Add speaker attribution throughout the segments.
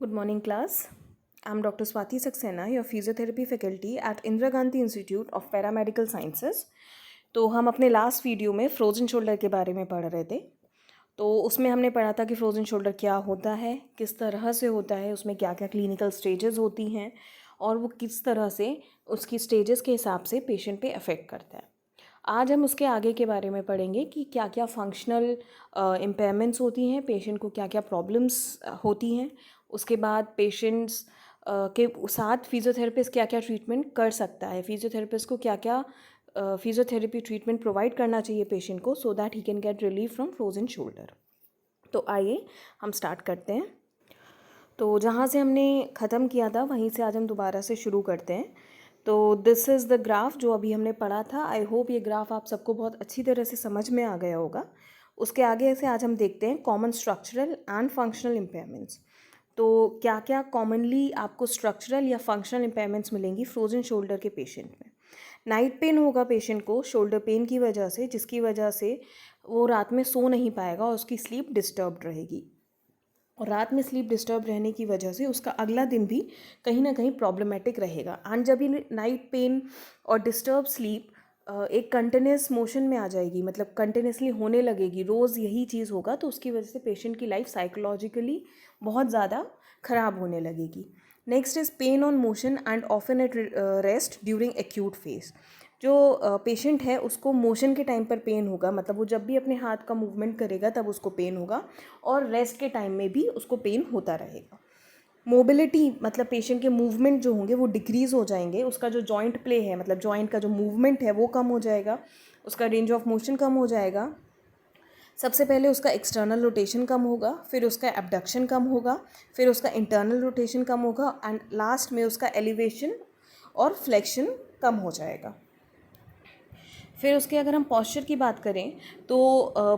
Speaker 1: Good morning, class. I'm Dr. Swati Saxena, your physiotherapy faculty at Indira Gandhi Institute of Paramedical Sciences. तो हम अपने last video में frozen shoulder के बारे में पढ़ रहे थे। तो उसमें हमने पढ़ा था कि फ्रोज़न शोल्डर क्या होता है, किस तरह से होता है, उसमें क्या क्या क्लिनिकल स्टेजेस होती हैं और वो किस तरह से उसकी स्टेजेस के हिसाब से पेशेंट पे अफेक्ट करता है। आज हम उसके आगे के बारे में पढ़ेंगे कि क्या क्या फंक्शनल इम्पेयरमेंट्स होती हैं, पेशेंट को क्या क्या प्रॉब्लम्स होती हैं। उसके बाद पेशेंट्स के साथ फिजियोथेरेपिस्ट क्या क्या ट्रीटमेंट कर सकता है, फिजियोथेरेपिस्ट को क्या क्या फिजियोथेरेपी ट्रीटमेंट प्रोवाइड करना चाहिए पेशेंट को सो that he can get relief from frozen shoulder. तो आइए हम स्टार्ट करते हैं। तो जहाँ से हमने ख़त्म किया था वहीं से आज हम दोबारा से शुरू करते हैं। तो दिस इज़ द ग्राफ जो अभी हमने पढ़ा था। आई होप ये ग्राफ आप सबको बहुत अच्छी तरह से समझ में आ गया होगा। उसके आगे से आज हम देखते हैं common structural and functional impairments. तो क्या क्या कॉमनली आपको स्ट्रक्चरल या फंक्शनल इम्पेयरमेंट्स मिलेंगी फ्रोजन शोल्डर के पेशेंट में। नाइट पेन होगा पेशेंट को शोल्डर पेन की वजह से, जिसकी वजह से वो रात में सो नहीं पाएगा और उसकी स्लीप डिस्टर्ब्ड रहेगी। और रात में स्लीप डिस्टर्ब रहने की वजह से उसका अगला दिन भी कहीं ना कहीं प्रॉब्लमेटिक रहेगा। एंड जब ये नाइट पेन और डिस्टर्ब स्लीप एक कंटिन्यूस मोशन में आ जाएगी, मतलब कंटिन्यूसली होने लगेगी, रोज़ यही चीज़ होगा, तो उसकी वजह से पेशेंट की लाइफ साइकोलॉजिकली बहुत ज़्यादा ख़राब होने लगेगी। Next is pain on motion and often at rest during acute phase. जो पेशेंट है उसको मोशन के टाइम पर पेन होगा, मतलब वो जब भी अपने हाथ का मूवमेंट करेगा तब उसको पेन होगा, और रेस्ट के टाइम में भी उसको पेन होता रहेगा। मोबिलिटी मतलब पेशेंट के मूवमेंट जो होंगे वो डिक्रीज़ हो जाएंगे, उसका जो जॉइंट प्ले है, मतलब जॉइंट का जो मूवमेंट है वो कम हो जाएगा, उसका रेंज ऑफ मोशन कम हो जाएगा। सबसे पहले उसका एक्सटर्नल रोटेशन कम होगा, फिर उसका एबडक्शन कम होगा, फिर उसका इंटरनल रोटेशन कम होगा, एंड लास्ट में उसका एलिवेशन और फ्लेक्शन कम हो जाएगा। फिर उसके अगर हम पॉस्चर की बात करें तो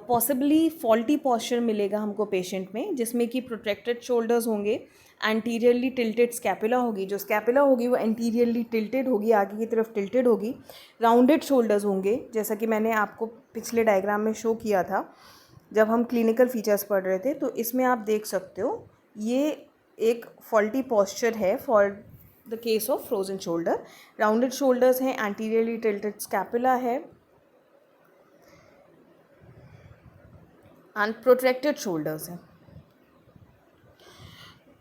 Speaker 1: पॉसिबली फॉल्टी पॉस्चर मिलेगा हमको पेशेंट में, जिसमें कि प्रोट्रैक्टेड शोल्डर्स होंगे, एंटीरियरली टिल्टेड स्कैपुला होगी, जो स्कैपुला होगी वो एंटीरियरली टिल्टेड होगी, आगे की तरफ टिल्टेड होगी। राउंडेड शोल्डर्स होंगे, जैसा कि मैंने आपको पिछले डायग्राम में शो किया था जब हम क्लिनिकल फीचर्स पढ़ रहे थे। तो इसमें आप देख सकते हो ये एक फॉल्टी पॉस्चर है for the case of frozen shoulder. Rounded shoulders हैं, एंटीरियरली टिल्टेड स्कैपुला है एंड प्रोट्रैक्टेड शोल्डर्स हैं।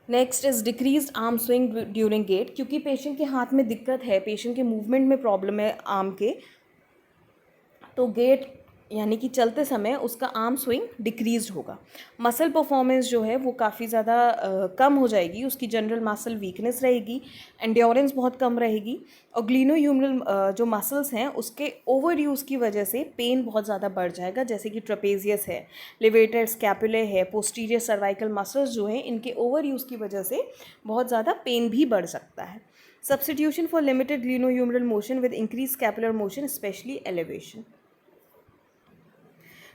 Speaker 1: Next is decrease arm swing during gait, क्योंकि पेशेंट के हाथ में दिक्कत है, पेशेंट के मूवमेंट में प्रॉब्लम है आर्म के, तो गेट यानी कि चलते समय उसका आर्म स्विंग डिक्रीज होगा। मसल परफॉर्मेंस जो है वो काफ़ी ज़्यादा कम हो जाएगी, उसकी जनरल मसल वीकनेस रहेगी, एंड्योरेंस बहुत कम रहेगी, और ग्लिनोह्यूमरल जो मसल्स हैं उसके ओवर यूज़ की वजह से पेन बहुत ज़्यादा बढ़ जाएगा, जैसे कि ट्रेपेजियस है, लिवेटेड स्कैपुले है, पोस्टीरियर सर्वाइकल मसल्स जो हैं इनके ओवर यूज़ की वजह से बहुत ज़्यादा पेन भी बढ़ सकता है। Substitution for limited glenohumeral motion with increase scapular motion specially elevation,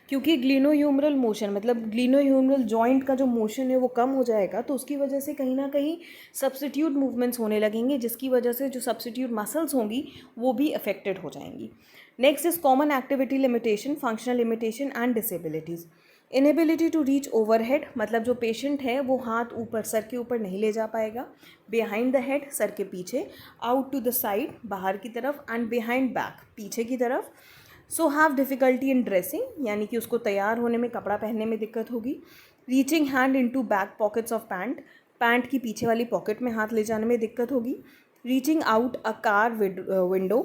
Speaker 1: क्योंकि ग्लिनोह्यूमरल मोशन मतलब ग्लिनोह्यूमरल जॉइंट का जो मोशन है वो कम हो जाएगा, तो उसकी वजह से कहीं ना कहीं सब्स्टिट्यूट मूवमेंट्स होने लगेंगे, जिसकी वजह से जो सब्स्टिट्यूट मसल्स होंगी वो भी अफेक्टेड हो जाएंगी। Next is common activity limitation, functional limitation and disabilities. Inability to reach overhead, मतलब जो पेशेंट है वो हाथ ऊपर सर के ऊपर नहीं ले जा पाएगा, बिहाइंड द हेड सर के पीछे, आउट टू द साइड बाहर की तरफ, एंड बिहाइंड बैक पीछे की तरफ। So have difficulty in dressing, यानी कि उसको तैयार होने में, कपड़ा पहनने में दिक्कत होगी। Reaching hand into back pockets of pant, pant की पीछे वाली पॉकेट में हाथ ले जाने में दिक्कत होगी। Reaching out a car window,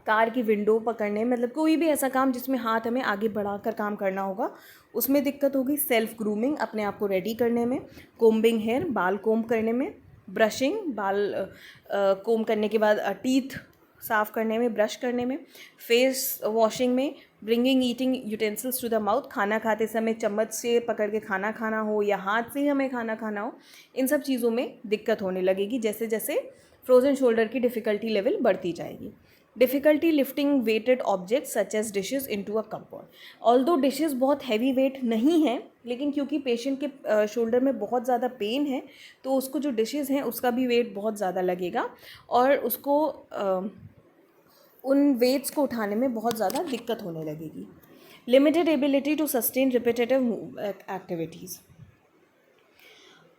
Speaker 1: car की विंडो पकड़ने, मतलब कोई भी ऐसा काम जिसमें हाथ हमें आगे बढ़ाकर काम करना होगा उसमें दिक्कत होगी। सेल्फ ग्रूमिंग, अपने आप को रेडी करने में। कोम्बिंग हेयर, बाल कोम करने में। ब्रशिंग, बाल कोम करने के बाद टीथ साफ़ करने में, ब्रश करने में। फेस वॉशिंग में। Bringing eating utensils to the mouth, खाना खाते समय चम्मच से पकड़ के खाना खाना हो या हाथ से ही हमें खाना खाना हो, इन सब चीज़ों में दिक्कत होने लगेगी जैसे जैसे फ्रोजन शोल्डर की डिफ़िकल्टी लेवल बढ़ती जाएगी। Difficulty lifting weighted objects such as dishes into a cupboard, although dishes बहुत हैवी वेट नहीं है, लेकिन क्योंकि पेशेंट के शोल्डर में बहुत ज़्यादा पेन है तो उसको जो डिशेज़ हैं उसका भी वेट बहुत ज़्यादा लगेगा, और उसको उन वेट्स को उठाने में बहुत ज़्यादा दिक्कत होने लगेगी। Limited ability to sustain repetitive activities,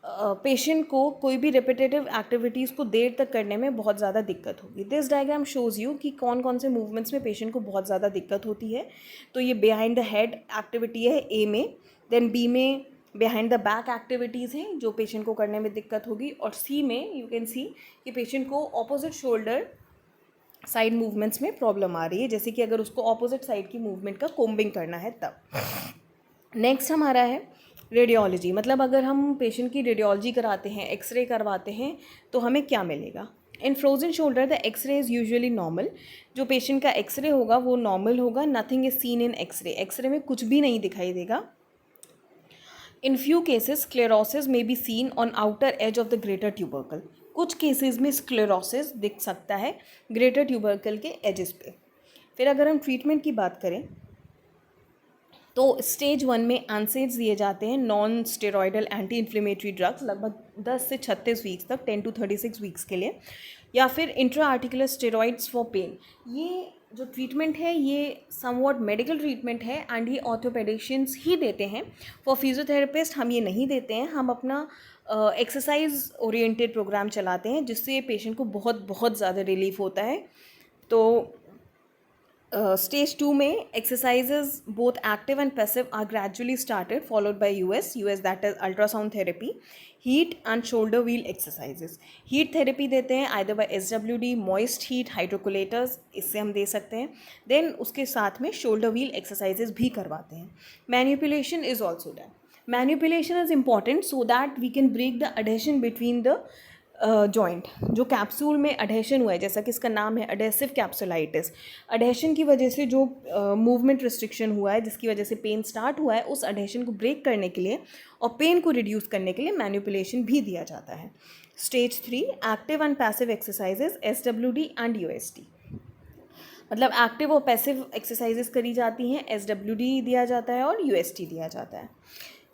Speaker 1: patient को कोई भी रिपीटेटिव एक्टिविटीज़ को देर तक करने में बहुत ज़्यादा दिक्कत होगी। दिस डायग्राम शोज़ यू कि कौन कौन से मूवमेंट्स में पेशेंट को बहुत ज़्यादा दिक्कत होती है। तो ये बिहाइंड द हेड एक्टिविटी है ए में, देन बी में बिहाइंड द बैक एक्टिविटीज़ हैं जो पेशेंट को करने में दिक्कत होगी, और सी में यू कैन सी कि पेशेंट को ऑपोजिट शोल्डर साइड मूवमेंट्स में प्रॉब्लम आ रही है, जैसे कि अगर उसको ऑपोजिट साइड की मूवमेंट का कोम्बिंग करना है तब। नेक्स्ट हमारा है रेडियोलॉजी, मतलब अगर हम पेशेंट की रेडियोलॉजी कराते हैं, एक्सरे करवाते हैं, तो हमें क्या मिलेगा। In frozen shoulder the X-ray is usually normal. जो पेशेंट का एक्सरे होगा वो नॉर्मल होगा। Nothing is seen in X-ray, X-ray में कुछ भी नहीं दिखाई देगा। इन फ्यू केसेस स्क्लेरोसिस में be seen on outer edge of the greater tubercle. कुछ केसेस में स्क्लेरोसिस दिख सकता है ग्रेटर ट्यूबरकल के एजेस पे। फिर अगर हम ट्रीटमेंट की बात करें तो स्टेज 1 में एनसेड्स दिए जाते हैं, non steroidal anti inflammatory drugs, लगभग 10 से 36 वीक्स तक, 10 to 36 वीक्स के लिए, या फिर intra articular steroids for pain. ये जो ट्रीटमेंट है ये समवॉट मेडिकल ट्रीटमेंट है एंड ये ऑर्थोपेडिशियंस ही देते हैं। फॉर फिजियोथेरेपिस्ट हम ये नहीं देते हैं, हम अपना एक्सरसाइज ओरिएंटेड प्रोग्राम चलाते हैं जिससे पेशेंट को बहुत बहुत ज़्यादा रिलीफ होता है। तो स्टेज 2 में exercises both active and passive are gradually started, followed by US that is ultrasound therapy, heat and shoulder wheel exercises. heat therapy देते हैं either by SWD, moist heat, hydrocolators, इससे हम दे सकते हैं। then उसके साथ में shoulder wheel exercises भी करवाते हैं। manipulation is also done. manipulation is important so that we can break the adhesion between the joint. जो कैप्सूल में अडेशन हुआ है, जैसा कि इसका नाम है अडेसिव कैप्सुलाइटिस, अडेशन की वजह से जो मूवमेंट रिस्ट्रिक्शन हुआ है जिसकी वजह से पेन स्टार्ट हुआ है, उस अडेशन को ब्रेक करने के लिए और पेन को रिड्यूस करने के लिए मैनिपुलेशन भी दिया जाता है। Stage 3 active and passive exercises, SWD and UST, मतलब एक्टिव और पैसिव एक्सरसाइजेज करी जाती हैं, SWD दिया जाता है और UST दिया जाता है।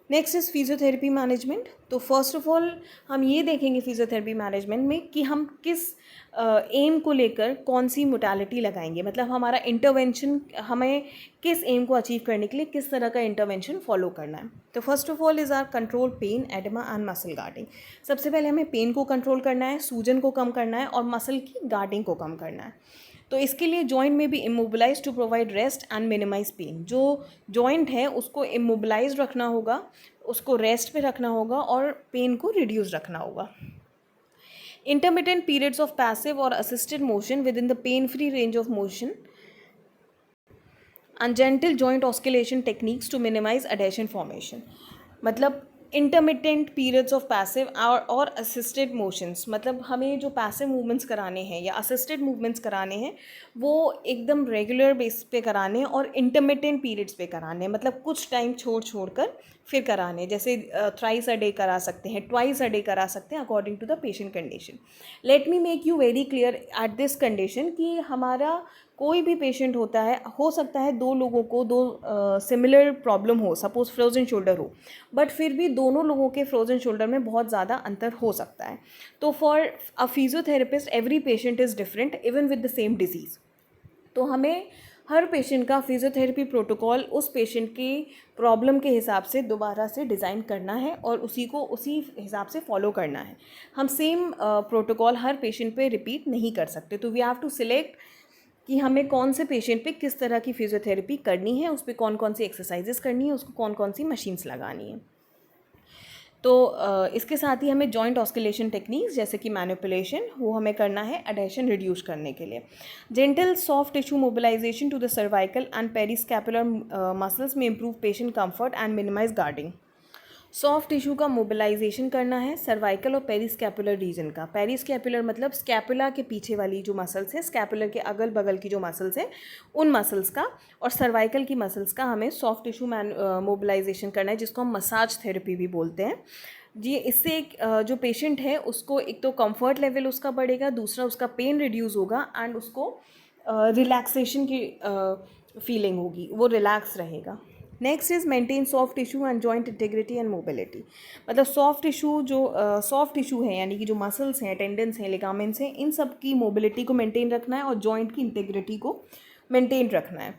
Speaker 1: Next is physiotherapy management. तो फर्स्ट ऑफ ऑल हम ये देखेंगे फिजियोथेरेपी मैनेजमेंट में कि हम किस एम को लेकर कौन सी मोडालिटी लगाएंगे, मतलब हमारा इंटरवेंशन हमें किस एम को अचीव करने के लिए किस तरह का इंटरवेंशन फॉलो करना है। तो first of all is are control pain, oedema and muscle guarding. सबसे पहले हमें पेन को कंट्रोल करना है, सूजन को कम करना है और मसल की गार्डिंग को कम करना है। तो इसके लिए जॉइंट में भी immobilise to provide rest and minimise pain. जो जॉइंट है उसको इमोबिलाइज रखना होगा, उसको रेस्ट पे रखना होगा और पेन को रिड्यूस रखना होगा। इंटरमिटेंट पीरियड्स ऑफ पैसिव और assisted motion within the pain free range of motion and gentle joint oscillation techniques to minimise adhesion formation. मतलब इंटरमिटेंट पीरियड्स ऑफ पैसिव और असिस्टेड मोशंस, मतलब हमें जो passive movements कराने हैं या assisted movements कराने हैं वो एकदम रेगुलर बेस पे कराने हैं और इंटरमिटेंट पीरियड्स पे कराने हैं, मतलब कुछ टाइम छोड़ कर फिर कराने, जैसे थ्राइस अ डे करा सकते हैं, ट्वाइस अ डे करा सकते हैं according to the patient condition. Let me make you very clear at this condition कि हमारा कोई भी पेशेंट होता है, हो सकता है दो लोगों को दो सिमिलर प्रॉब्लम हो, सपोज फ्रोजन शोल्डर हो, बट फिर भी दोनों लोगों के फ्रोजन शोल्डर में बहुत ज़्यादा अंतर हो सकता है। तो for a physiotherapist every patient is different even with the same disease. तो हमें हर पेशेंट का फिजियोथेरेपी प्रोटोकॉल उस पेशेंट की प्रॉब्लम के हिसाब से दोबारा से डिज़ाइन करना है और उसी को उसी हिसाब से फॉलो करना है। हम सेम प्रोटोकॉल हर पेशेंट पे रिपीट नहीं कर सकते। तो वी हैव टू सिलेक्ट कि हमें कौन से पेशेंट पे किस तरह की फिजियोथेरेपी करनी है, उस पर कौन कौन सी एक्सरसाइजेस करनी है, उसको कौन कौन सी मशीन्स लगानी है। तो इसके साथ ही हमें जॉइंट ऑस्किलेशन टेक्निक्स जैसे कि मैनिपुलेशन वो हमें करना है एडेशन रिड्यूस करने के लिए। Gentle soft tissue mobilisation to the cervical and periscapular muscles में improve patient comfort and minimise guarding. Soft tissue का मोबिलाइजेशन करना है सर्वाइकल और पेरिस्कैपुलर रीजन का। पेरिस्कैपुलर मतलब स्कैपुला के पीछे वाली जो मसल्स है, स्कैपुलर के अगल बगल की जो मसल्स है उन मसल्स का, और सर्वाइकल की मसल्स का हमें सॉफ्ट टिश्यू मोबिलाइजेशन करना है, जिसको हम मसाज थेरेपी भी बोलते हैं जी। इससे जो पेशेंट है उसको एक तो कंफर्ट लेवल उसका बढ़ेगा, दूसरा उसका पेन रिड्यूस होगा एंड उसको रिलैक्सेशन की फीलिंग होगी, वो रिलैक्स रहेगा। Next is maintain soft tissue and joint integrity and mobility. मतलब सॉफ्ट टिश्यू जो सॉफ्ट टिश्यू है यानी कि जो मसल्स हैं, टेंडन्स हैं, लिगामेंट्स हैं, इन सब की मोबिलिटी को मेंटेन रखना है और जॉइंट की इंटीग्रिटी को मेंटेन रखना है।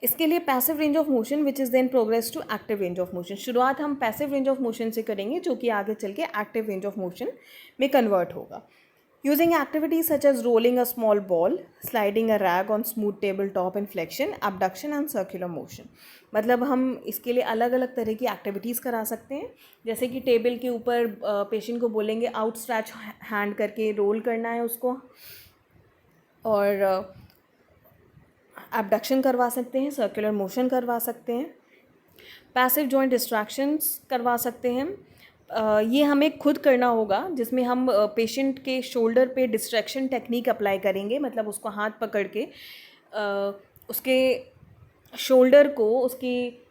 Speaker 1: इसके लिए passive range of motion which is then progress to active range of motion. शुरुआत हम पैसिव रेंज ऑफ मोशन से करेंगे जो कि आगे चल के एक्टिव रेंज ऑफ मोशन में कन्वर्ट होगा। Using activities such as rolling a small ball, sliding a rag on smooth table top in flexion, abduction and circular motion. मतलब हम इसके लिए अलग अलग तरह की एक्टिविटीज़ करा सकते हैं, जैसे कि टेबल के ऊपर पेशेंट को बोलेंगे आउट स्ट्रेच हैंड करके रोल करना है उसको, और एबडक्शन करवा सकते हैं, सर्कुलर मोशन करवा सकते हैं, पैसिव जॉइंट डिस्ट्रैक्शंस करवा सकते हैं। ये हमें खुद करना होगा, जिसमें हम पेशेंट के शोल्डर पे डिस्ट्रैक्शन टेक्निक अप्लाई करेंगे। मतलब उसको हाथ पकड़ के उसके शोल्डर को, उसकी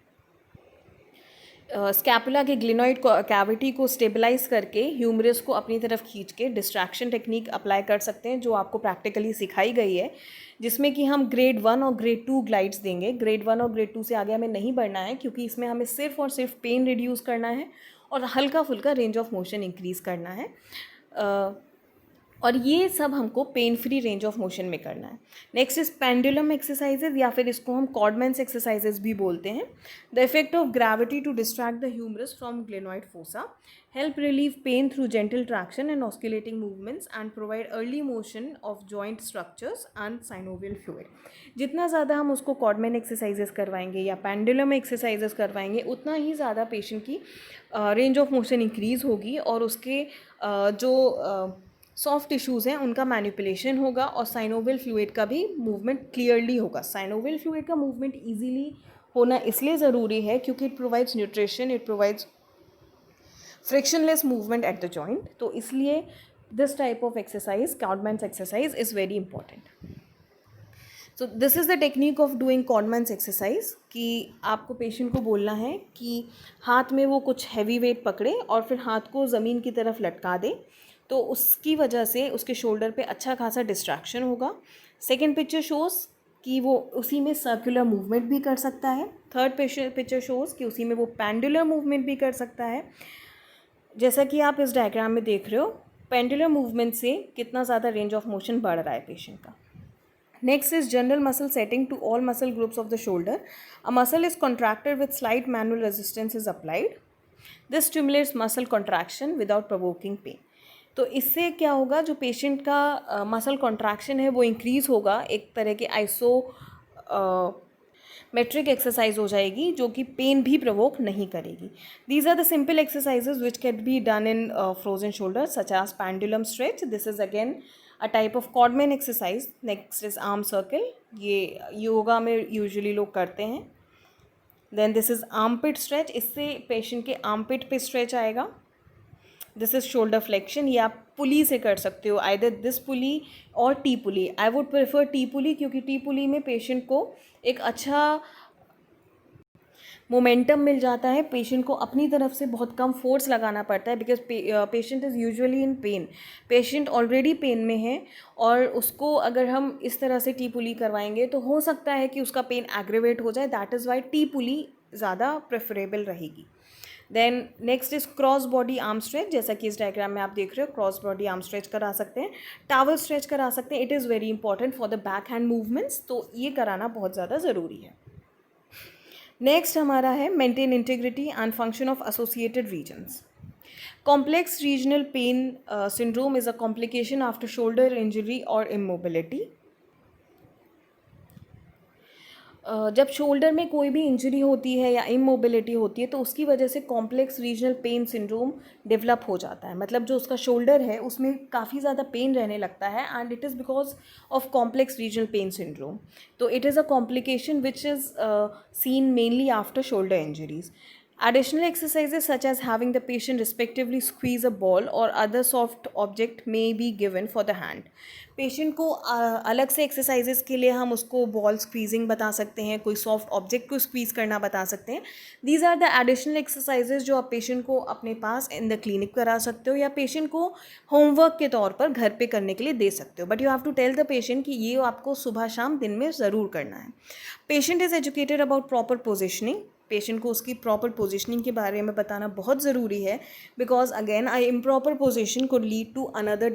Speaker 1: स्कैपुला के ग्लिनॉइड कैविटी को स्टेबलाइज करके ह्यूमरस को अपनी तरफ खींच के डिस्ट्रैक्शन टेक्निक अप्लाई कर सकते हैं, जो आपको प्रैक्टिकली सिखाई गई है, जिसमें कि हम ग्रेड 1 और ग्रेड 2 ग्लाइड्स देंगे। ग्रेड 1 और ग्रेड 2 से आगे हमें नहीं बढ़ना है, क्योंकि इसमें हमें सिर्फ और सिर्फ पेन रिड्यूस करना है और हल्का फुल्का रेंज ऑफ मोशन इंक्रीज़ करना है। और ये सब हमको pen free range of motion में करना है। नेक्स्ट इज पेंडुलम एक्सरसाइजेज, या फिर इसको हम कॉर्डमैन्स एक्सरसाइजेज भी बोलते हैं। The effect of gravity to distract the humerus from glenoid fossa, help relieve pain through gentle traction and oscillating movements and provide early motion of joint structures and synovial fluid. जितना ज़्यादा हम उसको कॉर्डमैन exercises करवाएंगे या pendulum exercises करवाएंगे, उतना ही ज़्यादा patient की रेंज ऑफ मोशन इंक्रीज़ होगी और उसके जो सॉफ्ट टिश्यूज़ हैं उनका मैनिपुलेशन होगा और साइनोवियल फ्लूइड का भी मूवमेंट क्लियरली होगा। साइनोवियल फ्लूइड का मूवमेंट इजीली होना इसलिए ज़रूरी है क्योंकि it provides nutrition, it provides frictionless movement at the joint. तो इसलिए this type of exercise, Codman's exercise, is very important. So this is the technique of doing Codman's exercise, कि आपको पेशेंट को बोलना है कि हाथ में वो कुछ हैवी वेट पकड़े और फिर हाथ को ज़मीन की तरफ लटका दे, तो उसकी वजह से उसके शोल्डर पे अच्छा खासा डिस्ट्रैक्शन होगा। सेकेंड पिक्चर शोज़ कि वो उसी में सर्कुलर मूवमेंट भी कर सकता है। थर्ड पिक्चर शोज़ कि उसी में वो पेंडुलर मूवमेंट भी कर सकता है। जैसा कि आप इस डायग्राम में देख रहे हो, पेंडुलर मूवमेंट से कितना ज़्यादा रेंज ऑफ मोशन बढ़ रहा है पेशेंट का। Next is general muscle setting to all muscle groups of the shoulder. A muscle is contracted with slight manual resistance is applied. This stimulates muscle contraction without provoking pain. तो इससे क्या होगा, जो patient का muscle contraction है वो increase होगा, एक तरह के आइसो मेट्रिक एक्सरसाइज हो जाएगी जो कि पेन भी प्रोवोक नहीं करेगी। These are the simple exercises which can be done in frozen shoulder such as pendulum stretch. This is again a type of Codman exercise. Next is arm circle, ये योगा में usually लोग करते हैं। Then this is armpit stretch, इससे patient के armpit पे stretch आएगा। This is shoulder flexion, ये आप पुली से कर सकते हो, आइदर दिस पुली और T pulley. I would prefer T pulley, क्योंकि टी पुली में पेशेंट को एक अच्छा मोमेंटम मिल जाता है, पेशेंट को अपनी तरफ से बहुत कम फोर्स लगाना पड़ता है, because patient is usually in pain. Patient already pain में है और उसको अगर हम इस तरह से टी पुली करवाएंगे तो हो सकता है कि उसका पेन एग्रेवेट हो जाए। That is why T pulley ज़्यादा प्रेफरेबल रहेगी। Then next is cross body arm stretch, जैसा कि इस डायग्राम में आप देख रहे हो, क्रॉस बॉडी आर्म स्ट्रेच करा सकते हैं, टावल स्ट्रेच करा सकते हैं। It is very important for the back hand movements, तो ये कराना बहुत ज़्यादा ज़रूरी है। नेक्स्ट हमारा है maintain integrity and function of associated regions. Complex regional pain syndrome is a complication after shoulder injury और इमोबिलिटी। जब शोल्डर में कोई भी इंजरी होती है या इमोबिलिटी होती है तो उसकी वजह से complex regional pain syndrome develop हो जाता है। मतलब जो उसका शोल्डर है उसमें काफ़ी ज़्यादा पेन रहने लगता है, and it is because of complex regional pain syndrome. तो it is a complication which is seen mainly after shoulder injuries. Additional exercises such as having the patient respectively squeeze a ball or other soft object may be given for the hand. Patient को अलग से exercises के लिए हम उसको ball squeezing बता सकते हैं, कोई सॉफ्ट ऑब्जेक्ट को स्क्वीज़ करना बता सकते हैं। These are the additional exercises जो आप पेशेंट को अपने पास इन द क्लिनिक करा सकते हो या पेशेंट को होमवर्क के तौर पर घर पे करने के लिए दे सकते हो। But you have to tell the patient कि ये आपको सुबह शाम दिन में ज़रूर करना है। Patient is educated about proper positioning, patient को उसकी प्रॉपर पोजीशनिंग के बारे में बताना बहुत ज़रूरी है, because again a improper position could lead to another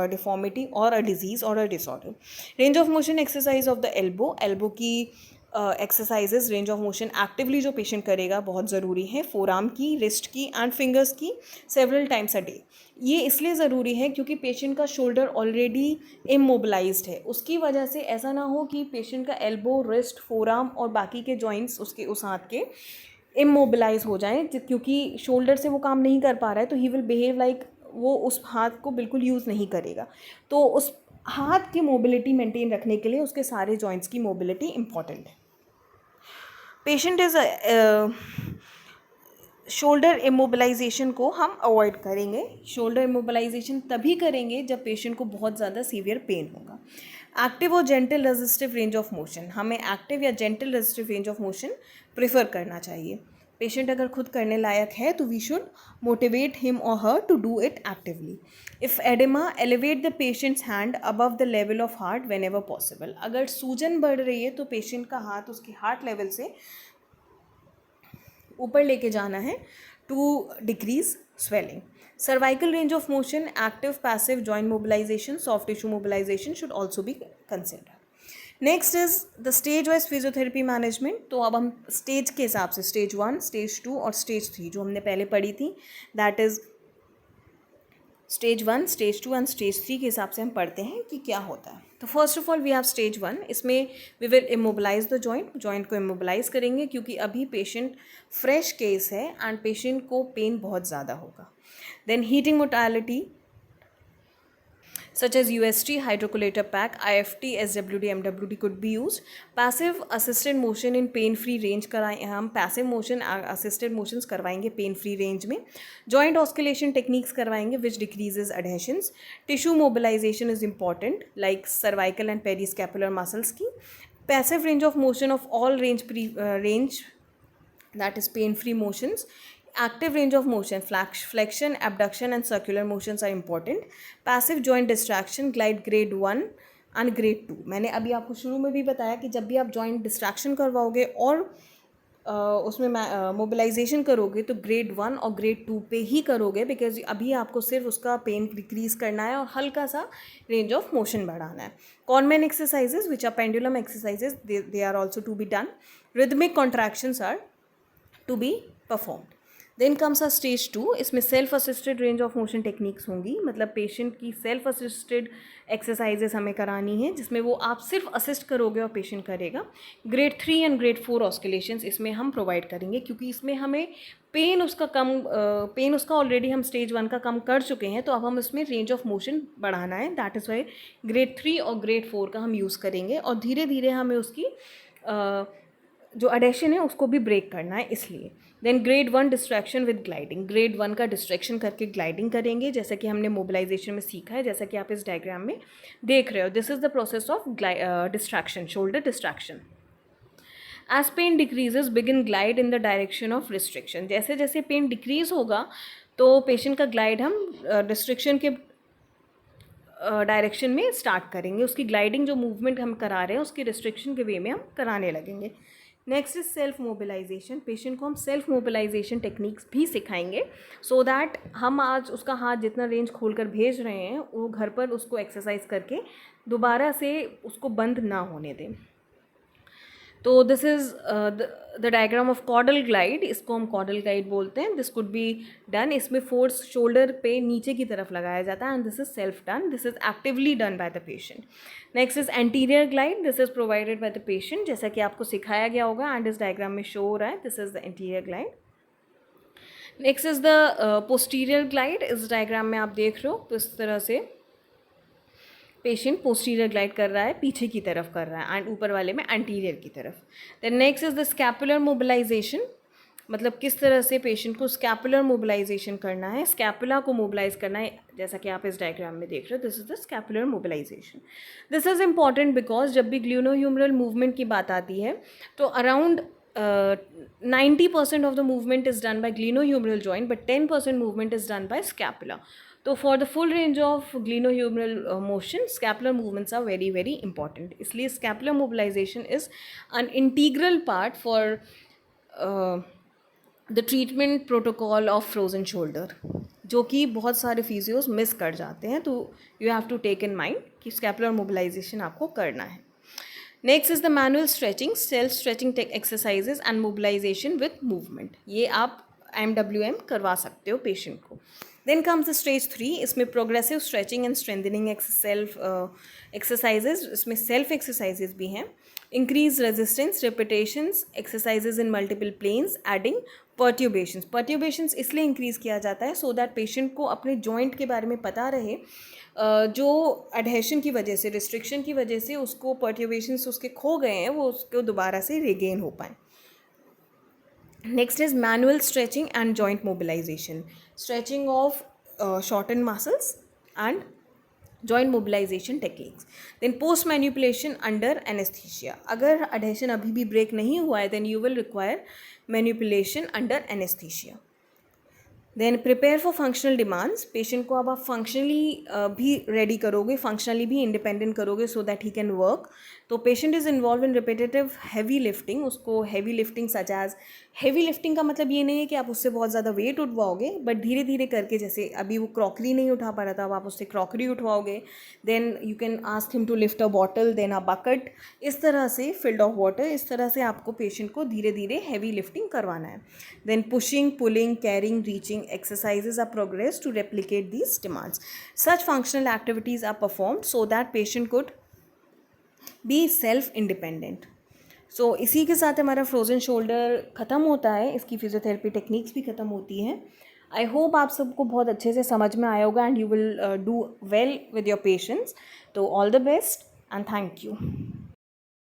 Speaker 1: deformity और अ डिजीज़ और a disorder. Range of motion exercise of the elbow, elbow की exercises range of motion actively जो पेशेंट करेगा बहुत ज़रूरी है, फोर आर्म की, रिस्ट की एंड फिंगर्स की सेवरल टाइम्स अ डे। ये इसलिए ज़रूरी है क्योंकि पेशेंट का शोल्डर ऑलरेडी इमोबिलाइज्ड है, उसकी वजह से ऐसा ना हो कि पेशेंट का एल्बो, रिस्ट, फोर आर्म और बाकी के जॉइंट्स उसके उस हाथ के इमोबिलाइज हो जाएं, क्योंकि शोल्डर से वो काम नहीं कर पा रहा है तो ही विल बिहेव लाइक वो उस हाथ को बिल्कुल यूज़ नहीं करेगा। तो उस हाथ की मोबिलिटी मेंटेन रखने के लिए उसके सारे जॉइंट्स की मोबिलिटी इंपॉर्टेंट है। पेशेंट इज शोल्डर इमोबिलाइजेशन को हम अवॉइड करेंगे। शोल्डर इमोबिलाइजेशन तभी करेंगे जब पेशेंट को बहुत ज़्यादा सीवियर पेन होगा। एक्टिव और gentle resistive range of motion, हमें एक्टिव या gentle resistive range of motion prefer करना चाहिए। पेशेंट अगर खुद करने लायक है तो वी शुड मोटिवेट हिम और her to do it actively. If oedema, elevate the patient's hand above the level of heart whenever possible. अगर सूजन बढ़ रही है तो पेशेंट का हाथ उसके हार्ट लेवल से ऊपर लेके जाना है to decrease swelling. Cervical range of motion, active, passive, joint mobilisation, soft tissue mobilisation should also be considered. Next is the stage wise physiotherapy management. तो अब हम स्टेज के हिसाब से स्टेज 1, स्टेज 2 और स्टेज 3 जो हमने पहले पढ़ी थी, that is stage 1, stage 2 and stage 3 के हिसाब से हम पढ़ते हैं कि क्या होता है। तो first of all we have stage 1, इसमें we will immobilise the joint को इमोबिलाइज करेंगे क्योंकि अभी पेशेंट फ्रेश केस है एंड पेशेंट को पेन बहुत ज़्यादा होगा। Then heating modality such as UST, hydrocollator pack, IFT, SWD, MWD could be used. Passive assisted motion in pain free range कराएं हम passive motion assisted motions करवाएंगे pain free range में. Joint oscillation techniques करवाएंगे which decreases adhesions. Tissue mobilization is important like cervical and periscapular muscles की. Passive range of motion of all range that is pain free motions. Active range of motion, flexion, abduction and circular motions are important. Passive joint distraction, glide grade 1 and grade 2. मैंने अभी आपको शुरू में भी बताया कि जब भी आप joint distraction करवाओगे और उसमें मोबिलाइजेशन करोगे तो ग्रेड 1 और ग्रेड 2 पे ही करोगे, बिकॉज अभी आपको सिर्फ उसका पेन डिक्रीज करना है और हल्का सा रेंज ऑफ मोशन बढ़ाना है. Codman exercises which are pendulum exercises, they are also to be done. Rhythmic contractions are to be performed. Then comes a stage 2. इसमें self assisted range of motion techniques होंगी, मतलब patient की self assisted exercises हमें करानी है जिसमें वो आप सिर्फ असिस्ट करोगे और पेशेंट करेगा. ग्रेड 3 एंड ग्रेड 4 ऑस्किलेशंस इसमें हम प्रोवाइड करेंगे क्योंकि इसमें हमें पेन उसका ऑलरेडी हम स्टेज 1 का कम कर चुके हैं, तो अब हम इसमें रेंज ऑफ मोशन बढ़ाना है. दैट इज़ वाई ग्रेड 3 और ग्रेड 4 का हम यूज़ करेंगे और धीरे धीरे हमें उसकी जो अडेशन है उसको भी ब्रेक करना है इसलिए. Then grade 1 distraction with gliding. Grade 1 का डिस्ट्रैक्शन करके ग्लाइडिंग करेंगे जैसा कि हमने मोबिलाइजेशन में सीखा है, जैसा कि आप इस डायग्राम में देख रहे हो. This is the process of distraction, shoulder distraction. As pain decreases begin glide in the direction of restriction. जैसे जैसे पेन डिक्रीज होगा तो पेशेंट का ग्लाइड हम रिस्ट्रिक्शन के डायरेक्शन में स्टार्ट करेंगे. उसकी ग्लाइडिंग जो मूवमेंट हम करा रहे हैं उसकी रिस्ट्रिक्शन के वे में हम कराने लगेंगे. Next is self mobilization. Patient को हम सेल्फ मोबिलाइजेशन टेक्निक्स भी सिखाएंगे सो दैट हम आज उसका हाथ जितना रेंज खोल कर भेज रहे हैं वो घर पर उसको एक्सरसाइज करके दोबारा से उसको बंद ना होने दें. तो this is the diagram of caudal glide. इसको हम कॉर्डल ग्लाइड बोलते हैं. This could be done. इसमें फोर्स शोल्डर पे नीचे की तरफ लगाया जाता है and this is self done. This is actively done by the patient. Next is anterior glide. This is provided by the patient जैसा कि आपको सिखाया गया होगा एंड इस डायग्राम में शो हो रहा है. This is the anterior glide. Next is the posterior glide. इस डायग्राम में आप देख रहे हो तो इस तरह से पेशेंट पोस्टीरियर ग्लाइड कर रहा है, पीछे की तरफ कर रहा है एंड ऊपर वाले में एंटीरियर की तरफ. Then next is the scapular mobilization. मतलब किस तरह से पेशेंट को स्कैपुलर मोबिलाइजेशन करना है, स्कैपुला को मोबिलाइज करना है जैसा कि आप इस डायग्राम में देख रहे हो. This is the scapular mobilisation. This is important because जब भी ग्लूनोह्यूमरल मूवमेंट की बात आती है तो around 90% of the movement is done by glenohumeral joint but 10% movement is done by scapula. तो for the full range of glenohumeral motion scapular movements are very very important. इसलिए scapular mobilisation is an integral part for the treatment protocol of frozen shoulder, जो कि बहुत सारे physios miss कर जाते हैं. तो you have to take in mind कि स्कैपुलर मोबिलाइजेशन आपको करना है. Next is the manual stretching, self stretching exercises and mobilisation with movement. ये आप MWM करवा सकते हो पेशेंट को. Then comes the stage 3. इसमें progressive stretching and strengthening self exercises, इसमें सेल्फ एक्सरसाइजेज भी हैं. Increase resistance, repetitions, exercises in multiple planes, adding perturbations. Perturbations इसलिए इंक्रीज़ किया जाता है सो दैट पेशेंट को अपने जॉइंट के बारे में पता रहे. जो एडहेशन की वजह से, रिस्ट्रिक्शन की वजह से उसको पर्ट्यूबेशंस उसके खो गए हैं, वो उसको दोबारा से रिगेन हो पाएँ. Next is manual stretching and joint mobilization. Stretching of shortened muscles and joint mobilization techniques. Then post manipulation under anesthesia. अगर adhesion अभी भी break नहीं हुआ है then you will require manipulation under anesthesia. Then prepare for functional demands. Patient को अब आप functionally भी रेडी करोगे, फंक्शनली भी इंडिपेंडेंट करोगे so that he can work. तो patient is involve in repetitive heavy lifting. उसको heavy lifting such as, heavy lifting का मतलब ये नहीं है कि आप उससे बहुत ज़्यादा वेट उठवाओगे, बट धीरे धीरे करके, जैसे अभी वो क्रॉकरी नहीं उठा पा रहा था, अब आप उससे क्रॉकरी उठवाओगे. Then you can ask him to lift a bottle, then a bucket, इस तरह से फिल्ड ऑफ वाटर, इस तरह से आपको पेशेंट को धीरे धीरे हैवी लिफ्टिंग करवाना है. Then pushing, pulling, carrying, reaching exercises are progressed to replicate these demands. Such functional activities are performed so that patient could be self-independent. So इसी के साथ हमारा फ्रोजन शोल्डर ख़त्म होता है, इसकी फिजियोथेरेपी टेक्निक्स भी ख़त्म होती हैं. आई होप आप सबको बहुत अच्छे से समझ में आया होगा and you will do well with your patients. तो all the best and thank you.